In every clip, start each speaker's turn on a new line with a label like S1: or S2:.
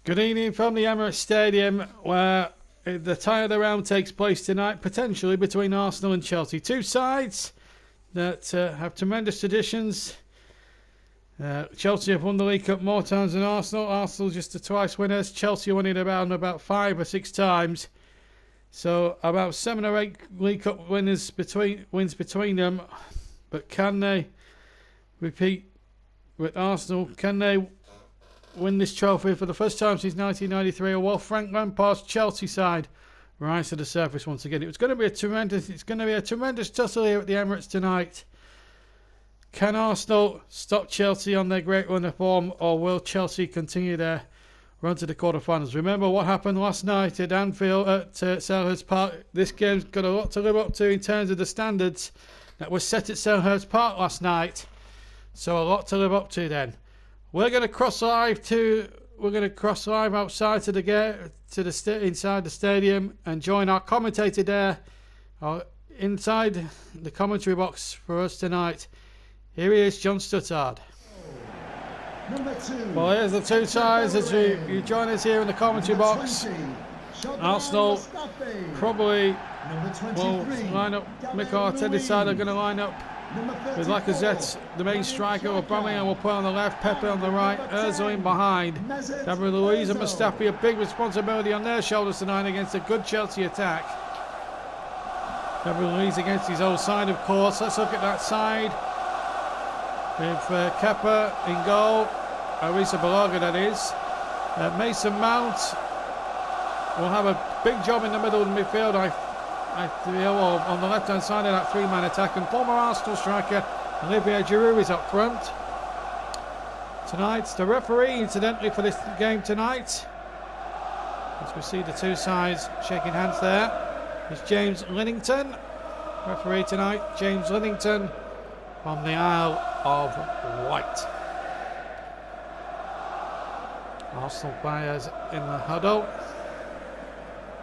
S1: Good evening from the Emirates Stadium, where the tie of the round takes place tonight, potentially between Arsenal and Chelsea. Two sides that have tremendous traditions. Chelsea have won the League Cup more times than Arsenal. Arsenal just the twice winners. Chelsea won it about 5 or 6 times. So about 7 or 8 League Cup wins between them. But can they repeat with Arsenal? Can they win this trophy for the first time since 1993? Or will Frank Lampard's Chelsea side rise to the surface once again? It's going to be a tremendous tussle here at the Emirates tonight. Can Arsenal stop Chelsea on their great run of form, or will Chelsea continue their run to the quarterfinals? Remember what happened last night at Anfield at Selhurst Park. This game's got a lot to live up to in terms of the standards that was set at Selhurst Park last night. So a lot to live up to then. We're going to cross live outside to the gate, inside the stadium, and join our commentator there, inside the commentary box for us tonight. Here he is, John Stuttard. Well, here's the two sides as you join us here in the commentary box. Arsenal probably will line up. Mikel Arteta's side are going to line up with Lacazette, the main striker. Aubameyang will play on the left, Pepe on the right, Ozil in behind. David Luiz and Mustafi, a big responsibility on their shoulders tonight against a good Chelsea attack. David Luiz against his old side, of course. Let's look at that side. With Kepa in goal, Arisa Balaga that is. Mason Mount will have a big job in the middle of the midfield, I feel, or on the left hand side of that 3-man attack. And former Arsenal striker Olivier Giroud is up front tonight. The referee, incidentally, for this game tonight, as we see the two sides shaking hands there, is James Linnington. Referee tonight, James Linnington from the Isle of Wight. Arsenal players in the huddle.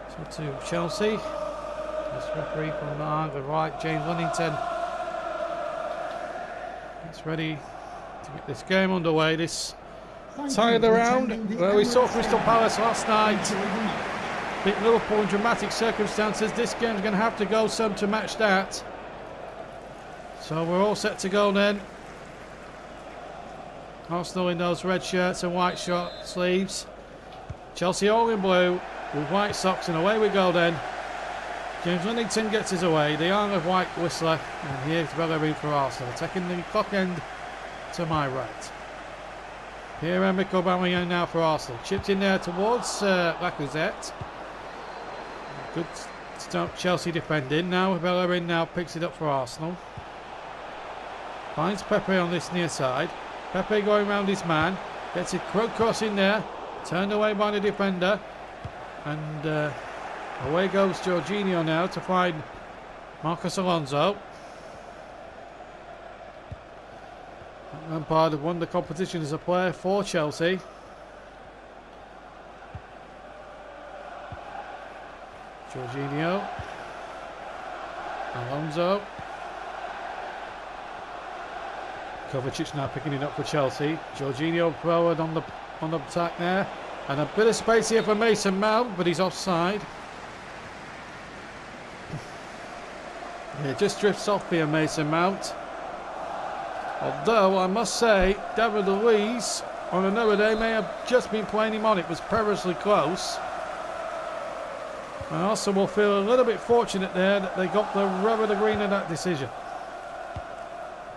S1: So to Chelsea. This referee from the Isle of Wight, James Linnington, is ready to get this game underway. This tie of the round, where we saw Crystal Palace last night beat Liverpool in dramatic circumstances. This game's going to have to go some to match that. So we're all set to go then. Arsenal in those red shirts and white short sleeves. Chelsea all in blue with white socks, and away we go then. James Linnington gets his away, the Isle of Wight whistler, and here's Bellerin for Arsenal, taking the clock end to my right. Pierre-Emerick Aubameyang now for Arsenal, chipped in there towards Lacazette. Good stop Chelsea defending, now Bellerin now picks it up for Arsenal. Finds Pepe on this near side. Pepe going round his man. Gets a cross in there. Turned away by the defender. And away goes Jorginho now to find Marcos Alonso. Lampard have won the competition as a player for Chelsea. Jorginho. Alonso. Kovacic now picking it up for Chelsea. Jorginho forward on the attack there, and a bit of space here for Mason Mount, but he's offside. Yeah, just drifts off here, Mason Mount. Although I must say, David Luiz on another day may have just been playing him on. It was perilously close. I also will feel a little bit fortunate there that they got the rub of the green in that decision.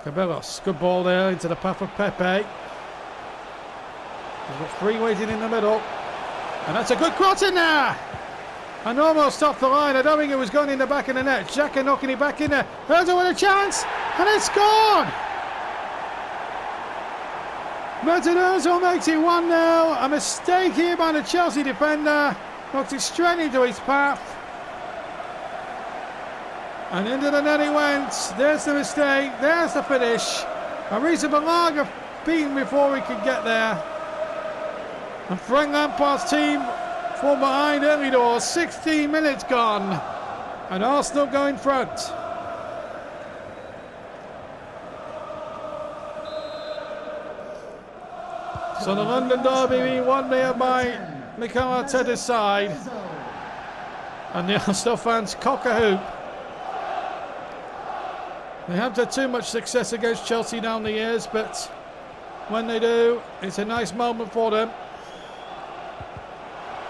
S1: Cabellos, good ball there into the path of Pepe. He's got 3 waiting in the middle. And that's a good cross in there! And almost off the line. I don't think it was going in the back of the net. Xhaka knocking it back in there. Ozil with a chance! And it's gone! Martin Ozil makes it 1-0. A mistake here by the Chelsea defender. Knocked it straight into his path. And into the net he went. There's the mistake. There's the finish. Arisa Balaga beaten before he could get there. And Frank Lampard's team fall behind early doors. 16 minutes gone. And Arsenal go in front. So the London Derby being won there by Mikel Arteta's side. And the Arsenal fans cock a hoop. They haven't had too much success against Chelsea down the years, but when they do, it's a nice moment for them.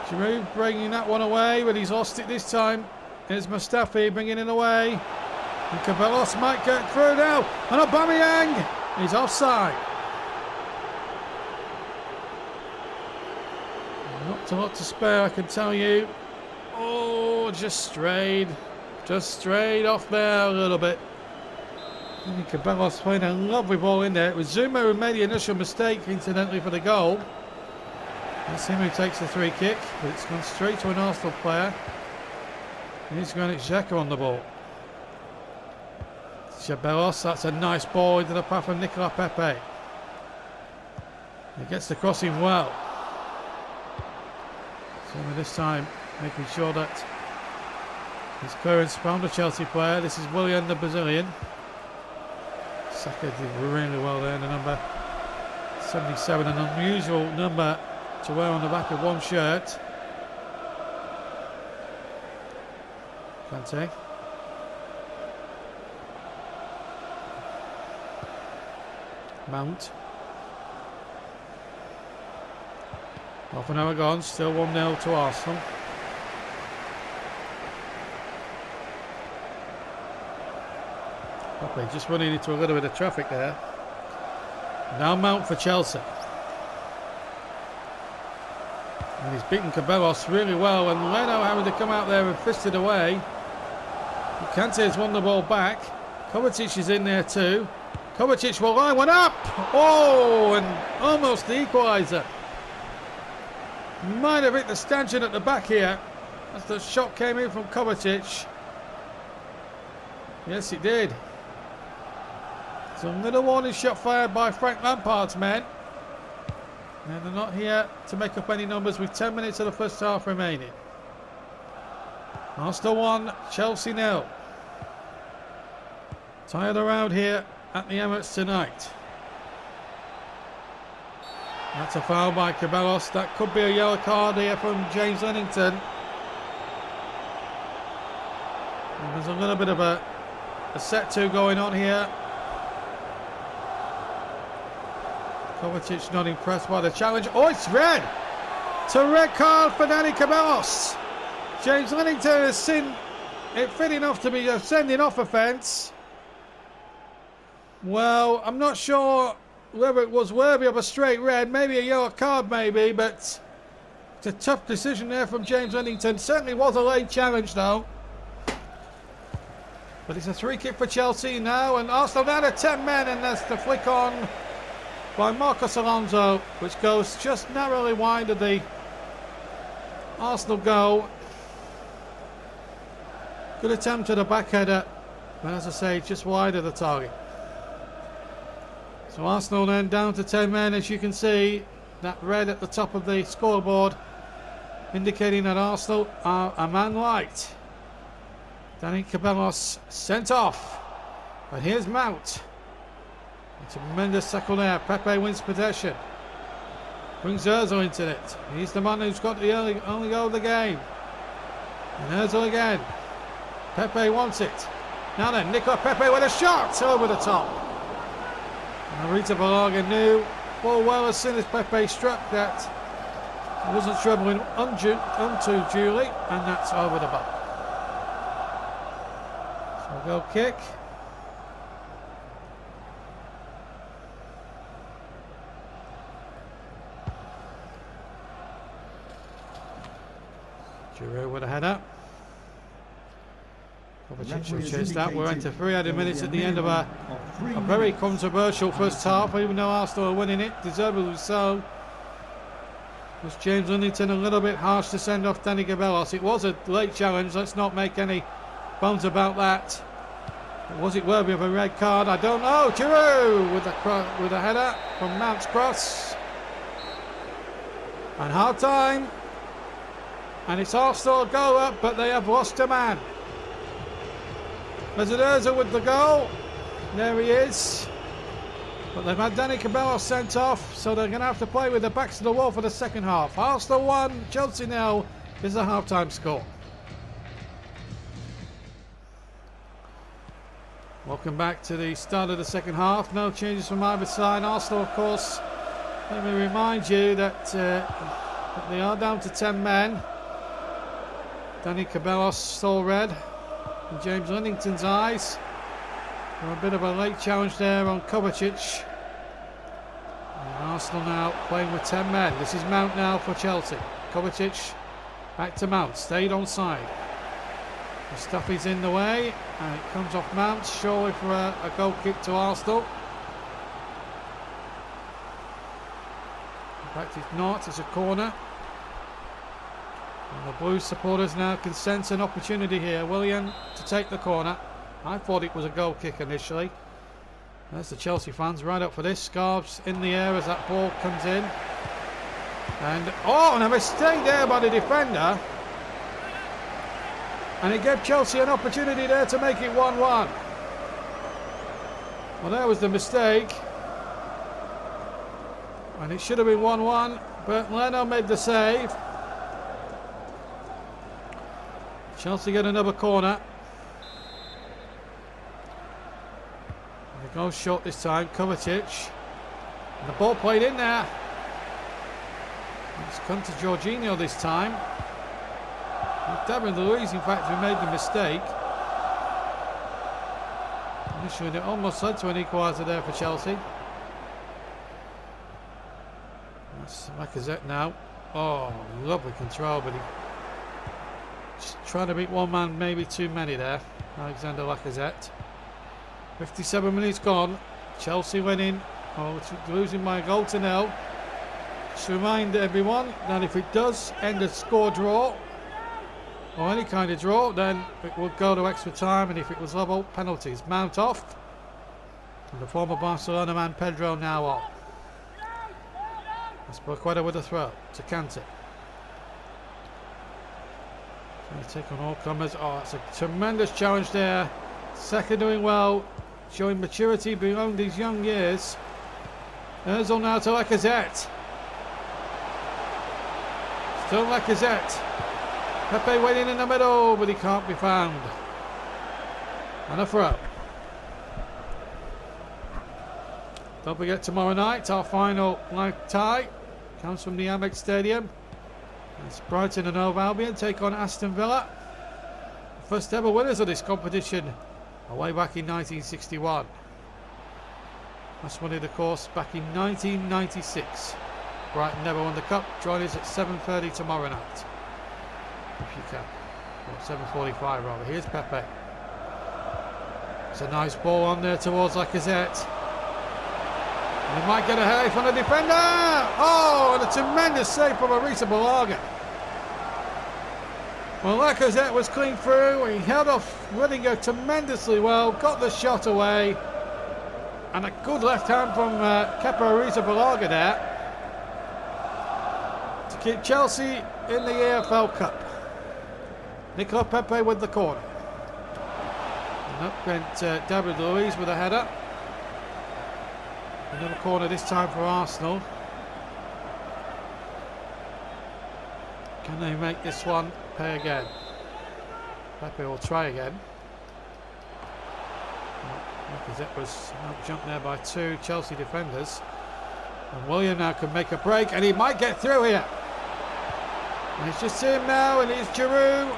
S1: Giroud bringing that one away, but he's lost it this time. Here's Mustafi bringing it away. And Cabellos might get through now. And Aubameyang is offside. Not a lot to spare, I can tell you. Oh, just strayed off there a little bit. And Cabellos played a lovely ball in there. It was Zuma who made the initial mistake, incidentally, for the goal. That's him who takes the free kick, but it's gone straight to an Arsenal player. And he's Granit Xhaka on the ball. Cabellos, that's a nice ball into the path of Nicolas Pepe. He gets the crossing well. So this time making sure that his clearance found a Chelsea player. This is Willian, the Brazilian. Saka did really well there, the number 77, an unusual number to wear on the back of one shirt. Kante. Mount. Half an hour gone, still 1-0 to Arsenal. Pepe just running into a little bit of traffic there. Now Mount for Chelsea. And he's beaten Cabellos really well, and Leno having to come out there and fist it away. Kante has won the ball back. Kovacic is in there too. Kovacic will line one up. Oh, and almost the equaliser. Might have hit the stanchion at the back here as the shot came in from Kovacic. Yes, it did. So another warning shot fired by Frank Lampard's men. And they're not here to make up any numbers with 10 minutes of the first half remaining. Arsenal 1, Chelsea 0. Tired around here at the Emirates tonight. That's a foul by Cabellos. That could be a yellow card here from James Lennington. And there's a little bit of a set to going on here. Kovacic not impressed by the challenge. Oh, it's red! It's a red card for Danny Cabellos. James Lennington has seen it fit enough to be a sending off offence. Well, I'm not sure whether it was worthy of a straight red, maybe a yellow card maybe, but it's a tough decision there from James Lennington. Certainly was a late challenge though. But it's a free kick for Chelsea now, and Arsenal down to 10 men, and that's the flick on by Marcos Alonso, which goes just narrowly wide of the Arsenal goal. Good attempt at a back header, but as I say, just wide of the target. So Arsenal then down to 10 men, as you can see, that red at the top of the scoreboard indicating that Arsenal are a man light. Danny Cabellos sent off, but here's Mount. A tremendous tackle there. Pepe wins possession, brings Ozil into it. He's the man who's got the only goal of the game. And Ozil again. Pepe wants it. Now then, Nicolas Pepe with a shot over the top. And Rita Balaga knew full well as soon as Pepe struck that he wasn't troubling unto Julie, and that's over the bar. So a goal kick. Giroud with a header. Kovacic will chase that. We're into 3 added minutes at the end of a very controversial first half, even though Arsenal are winning it, deservedly so. Was James Lennington a little bit harsh to send off Danny Cabellos? It was a late challenge, let's not make any bones about that. But was it worthy of a red card? I don't know. Giroud with a header from Mount's cross. And half time. And it's Arsenal goal up, but they have lost a man. Mesut Ozil with the goal. There he is. But they've had Danny Cabello sent off, so they're going to have to play with their backs to the wall for the second half. Arsenal 1, Chelsea 0 is the half-time score. Welcome back to the start of the second half. No changes from either side. Arsenal, of course, let me remind you that they are down to 10 men. Danny Cabello still red in James Linnington's eyes. A bit of a late challenge there on Kovacic. And Arsenal now playing with 10 men. This is Mount now for Chelsea. Kovacic back to Mount. Stayed on side. Mustafi's in the way. And it comes off Mount. Surely for a goal kick to Arsenal. In fact, it's not. It's a corner. And the Blues supporters now can sense an opportunity here. Willian to take the corner. I thought it was a goal kick initially. There's the Chelsea fans right up for this. Scarves in the air as that ball comes in. And a mistake there by the defender. And it gave Chelsea an opportunity there to make it 1-1. Well, there was the mistake. And it should have been 1-1, but Leno made the save. Chelsea get another corner. Goes short this time, Kovacic. And the ball played in there. It's come to Jorginho this time. David Luiz, in fact, who made the mistake. Initially, it almost led to an equaliser there for Chelsea. That's Lacazette now. Oh, lovely control, but he just trying to beat one man, maybe too many there. Alexander Lacazette. 57 minutes gone. Chelsea winning, losing by a goal to 0. Just remind everyone that if it does end a score draw or any kind of draw, then it will go to extra time, and if it was level, penalties. Mount off, and the former Barcelona man Pedro now on. Aspilicueta with a throw to Kante. Trying to take on all comers. Oh, it's a tremendous challenge there. Saka doing well, showing maturity beyond these young years. Ozil now to Lacazette. Still Lacazette. Pepe waiting in the middle, but he can't be found. And a throw. Don't forget, tomorrow night our final live tie comes from the Amex Stadium. It's Brighton and Hove Albion take on Aston Villa. First ever winners of this competition, way back in 1961. Last won it, of course, back in 1996. Brighton never won the cup. Join us at 7:30 tomorrow night, if you can. Or 7:45 rather. Here's Pepe. It's a nice ball on there towards Lacazette. And he might get a headache from the defender. Oh, and a tremendous save from Arisa Balaga. Well, Lacazette was clean through. He held off Rudiger tremendously well, got the shot away, and a good left hand from Kepa Arrizabalaga there to keep Chelsea in the EFL Cup. Nicola Pepe with the corner. And up went David Luiz with a header. Another corner this time for Arsenal. Can they make this one pay again? Pepe will try again. Lacazette was outjumped there by two Chelsea defenders. And Willian now can make a break, and he might get through here. And it's just him now, and it's Giroud.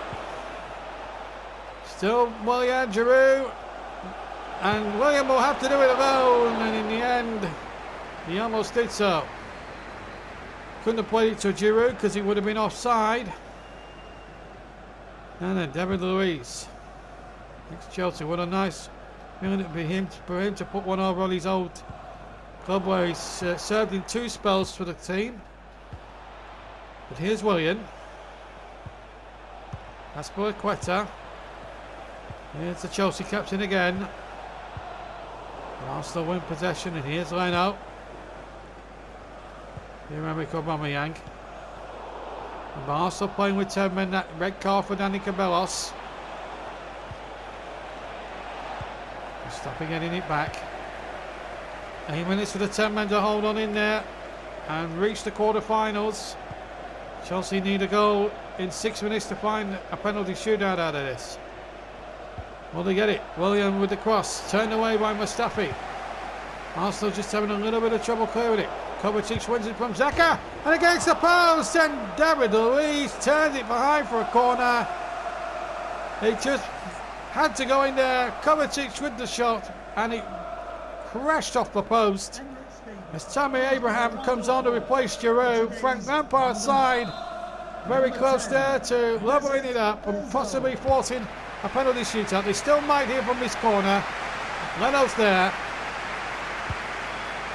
S1: Still Willian, Giroud. And Willian will have to do it alone, and in the end, he almost did so. Couldn't have played it to Giroud because he would have been offside. And then David Luiz. Next Chelsea, what a nice feeling it would be for him to put one over on his old club where he's served in 2 spells for the team. But here's Willian. Aspilicueta. Here's the Chelsea captain again. Arsenal win possession, and here's Leno. Pierre-Emerick Aubameyang. And Arsenal playing with 10 men. That red card for Danny Cabellos. Stopping getting it back. 8 minutes for the 10 men to hold on in there and reach the quarter-finals. Chelsea need a goal in 6 minutes to find a penalty shootout out of this. Will they get it? William with the cross, turned away by Mustafi. Arsenal just having a little bit of trouble clearing it. Kovacic wins it from Xhaka, and against the post, and David Luiz turns it behind for a corner. He just had to go in there. Kovacic with the shot, and it crashed off the post. As Tammy Abraham comes on to replace Giroud, Frank Lampard's side very close there to levelling it up and possibly forcing a penalty shootout. They still might hear from this corner. Leno's there.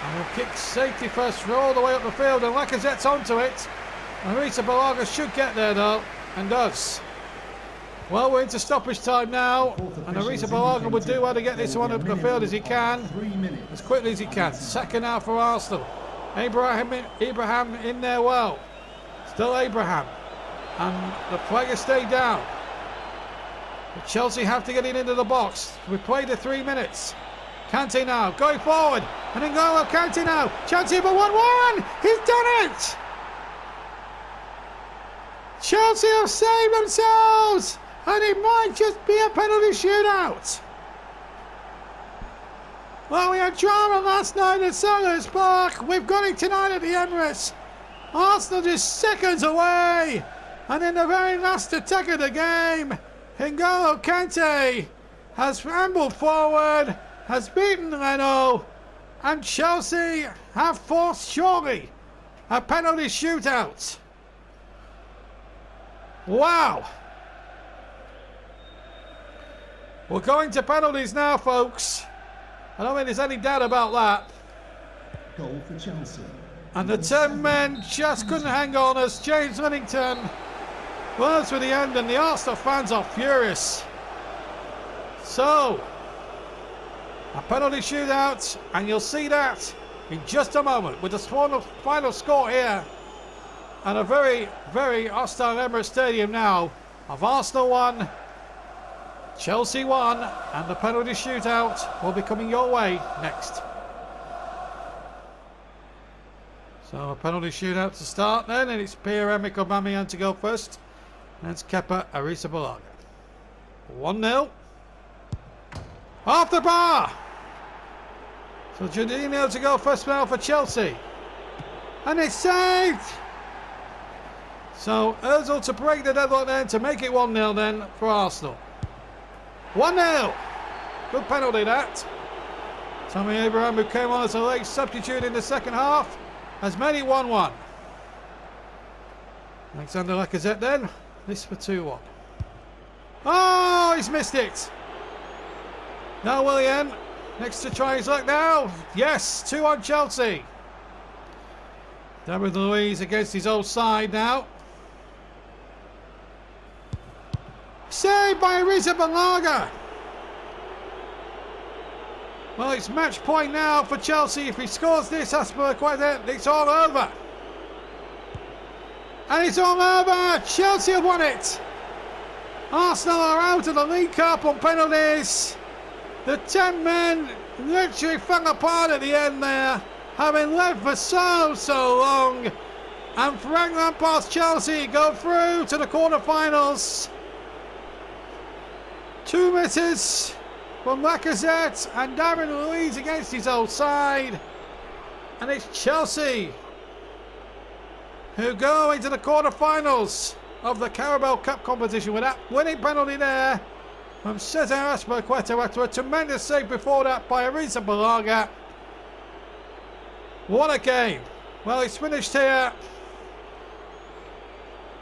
S1: And will kick safety first all the way up the field, and Lacazette's onto it. Marisa Balaga should get there though, and does. Well, we're into stoppage time now, and Marisa Balaga would do well to get this one up the field as he can, as quickly as he can. Second half for Arsenal. Abraham in there well. Still Abraham. And the players stay down. But Chelsea have to get it into the box. We played the 3 minutes. Kante now, going forward, and N'Golo Kante now, chance here for 1-1, he's done it! Chelsea have saved themselves, and it might just be a penalty shootout. Well, we had drama last night at Sellers Park, we've got it tonight at the Emirates. Arsenal just seconds away, and in the very last attack of the game, N'Golo Kante has ambled forward, has beaten Leno, and Chelsea have forced surely a penalty shootout. Wow. We're going to penalties now, folks. I don't think there's any doubt about that.
S2: Goal for Chelsea.
S1: And the 10 men just couldn't hang on as James Linnington runs for the end, and the Arsenal fans are furious. So, a penalty shootout, and you'll see that in just a moment with the final score here and a very, very hostile Emirates Stadium now of Arsenal 1, Chelsea 1, and the penalty shootout will be coming your way next. So a penalty shootout to start then, and it's Pierre-Emerick Aubameyang to go first, and it's Kepa Arrizabalaga. 1-0. Off the bar! So Jorginho to go first now for Chelsea. And it's saved! So Ozil to break the deadlock then to make it 1-0 then for Arsenal. 1-0! Good penalty that. Tammy Abraham, who came on as a late substitute in the second half, has made it 1-1. Alexander Lacazette then. This for 2-1. Oh, he's missed it! Now Willian, next to try his luck now. Yes, 2 on Chelsea. David Luiz against his old side now. Saved by Arrizabalaga. Well, it's match point now for Chelsea. If he scores this, Aspilicueta, it's all over. And it's all over. Chelsea have won it. Arsenal are out of the League Cup on penalties. The 10 men literally fell apart at the end there, having led for so long. And Frank Lampard's Chelsea go through to the quarter-finals. 2 misses from Lacazette and David Luiz against his old side. And it's Chelsea who go into the quarter-finals of the Carabao Cup competition with that winning penalty there from Cesar Aspilicueta after a tremendous save before that by Arrizabalaga. What a game. Well, it's finished here.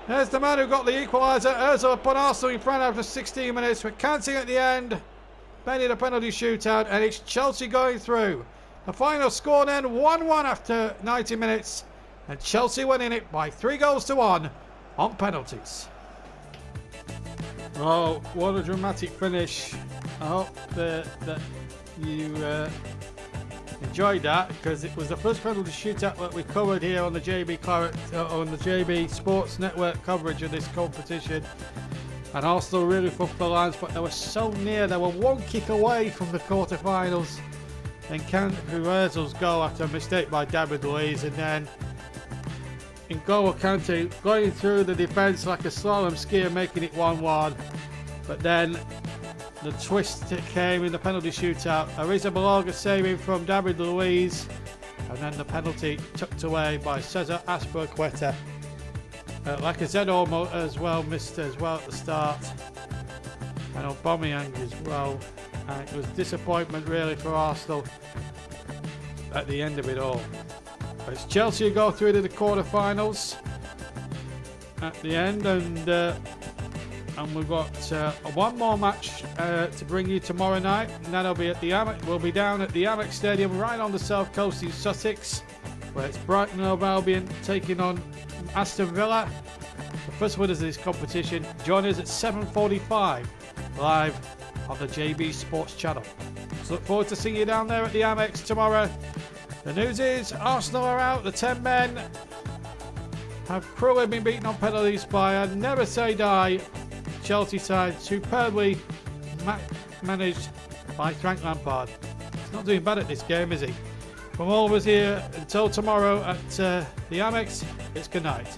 S1: There's the man who got the equaliser. Ozil put Arsenal in front after 16 minutes with Kante at the end. Made a penalty shootout, and it's Chelsea going through. The final score then 1-1 after 90 minutes, and Chelsea winning it by 3-1 on penalties. Oh, what a dramatic finish. I hope that you enjoyed that, because it was the first penalty shootout that we covered here on the JB Sports Network coverage of this competition. And Arsenal really pushed the lines, but they were so near. They were 1 kick away from the quarterfinals. Then Wurzel's goal after a mistake by David Luiz, and then N'Golo Kante going through the defence like a slalom skier, making it 1-1. But then the twist came in the penalty shootout. Ariza Balaga saving from David Luiz, and then the penalty tucked away by Cesar Azpilicueta. Lacazette almost as well missed as well at the start, and Aubameyang as well. And it was disappointment really for Arsenal at the end of it all. But it's Chelsea who go through to the quarter-finals at the end, and we've got one more match to bring you tomorrow night, and that'll be at the Amex. We'll be down at the Amex Stadium right on the south coast in Sussex, where it's Brighton and Albion taking on Aston Villa. The first winners of this competition join us at 7:45 live on the JB Sports channel. So look forward to seeing you down there at the Amex tomorrow. The news is Arsenal are out. The 10 men have cruelly been beaten on penalties by a never say die Chelsea side, superbly managed by Frank Lampard. He's not doing bad at this game, is he? From all of us here until tomorrow at the Amex, it's good night.